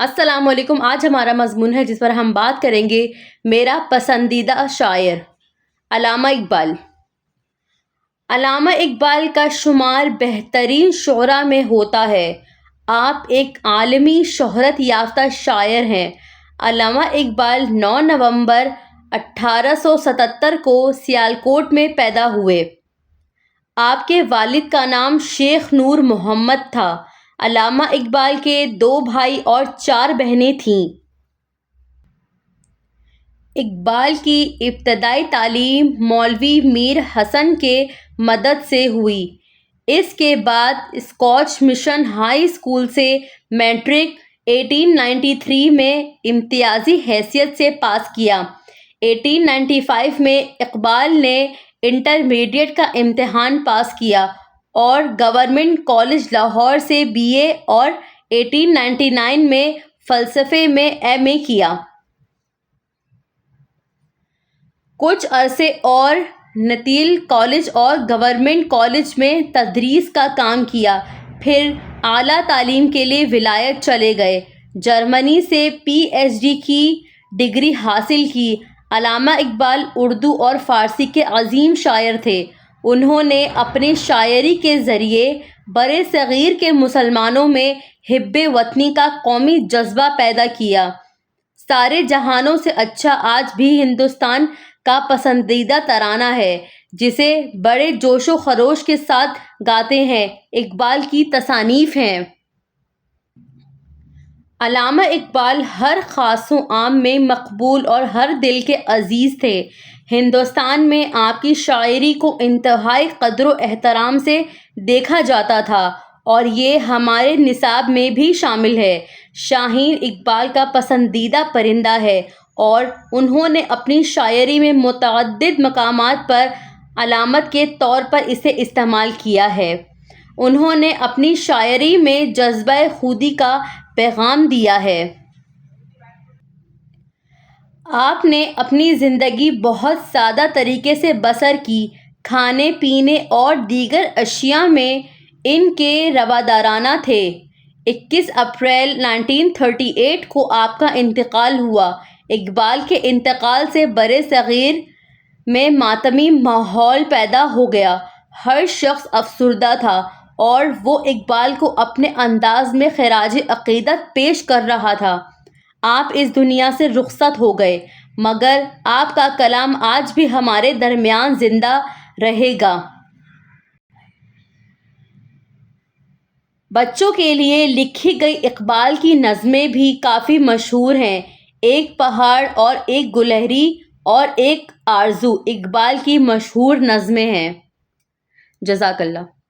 السلام علیکم۔ آج ہمارا مضمون ہے جس پر ہم بات کریں گے میرا پسندیدہ شاعر علامہ اقبال۔ علامہ اقبال کا شمار بہترین شعراء میں ہوتا ہے۔ آپ ایک عالمی شہرت یافتہ شاعر ہیں۔ علامہ اقبال 9 نومبر 1877 کو سیالکوٹ میں پیدا ہوئے۔ آپ کے والد کا نام شیخ نور محمد تھا۔ علامہ اقبال کے 2 بھائی اور 4 بہنیں تھیں۔ اقبال کی ابتدائی تعلیم مولوی میر حسن کے مدد سے ہوئی۔ اس کے بعد اسکاچ مشن ہائی اسکول سے میٹرک 1893 میں امتیازی حیثیت سے پاس کیا۔ 1895 میں اقبال نے انٹرمیڈیٹ کا امتحان پاس کیا اور گورنمنٹ کالج لاہور سے BA اور 1899 میں فلسفے میں MA کیا۔ کچھ عرصے اور نتیل کالج اور گورنمنٹ کالج میں تدریس کا کام کیا، پھر اعلیٰ تعلیم کے لیے ولایت چلے گئے۔ جرمنی سے PhD کی ڈگری حاصل کی۔ علامہ اقبال اردو اور فارسی کے عظیم شاعر تھے۔ انہوں نے اپنی شاعری کے ذریعے برصغیر کے مسلمانوں میں حب وطنی کا قومی جذبہ پیدا کیا۔ سارے جہانوں سے اچھا آج بھی ہندوستان کا پسندیدہ ترانہ ہے، جسے بڑے جوش و خروش کے ساتھ گاتے ہیں، اقبال کی تصانیف ہیں۔ علامہ اقبال ہر خاص و عام میں مقبول اور ہر دل کے عزیز تھے۔ ہندوستان میں آپ کی شاعری کو انتہائی قدر و احترام سے دیکھا جاتا تھا اور یہ ہمارے نصاب میں بھی شامل ہے۔ شاہین اقبال کا پسندیدہ پرندہ ہے اور انہوں نے اپنی شاعری میں متعدد مقامات پر علامت کے طور پر اسے استعمال کیا ہے۔ انہوں نے اپنی شاعری میں جذبہ خودی کا پیغام دیا ہے۔ آپ نے اپنی زندگی بہت سادہ طریقے سے بسر کی۔ کھانے پینے اور دیگر اشیاء میں ان کے روادارانہ تھے۔ 21 اپریل 1938 کو آپ کا انتقال ہوا۔ اقبال کے انتقال سے برصغیر میں ماتمی ماحول پیدا ہو گیا۔ ہر شخص افسردہ تھا اور وہ اقبال کو اپنے انداز میں خراج عقیدت پیش کر رہا تھا۔ آپ اس دنیا سے رخصت ہو گئے، مگر آپ کا کلام آج بھی ہمارے درمیان زندہ رہے گا۔ بچوں کے لیے لکھی گئی اقبال کی نظمیں بھی کافی مشہور ہیں۔ ایک پہاڑ اور ایک گلہری اور ایک آرزو اقبال کی مشہور نظمیں ہیں۔ جزاک اللہ۔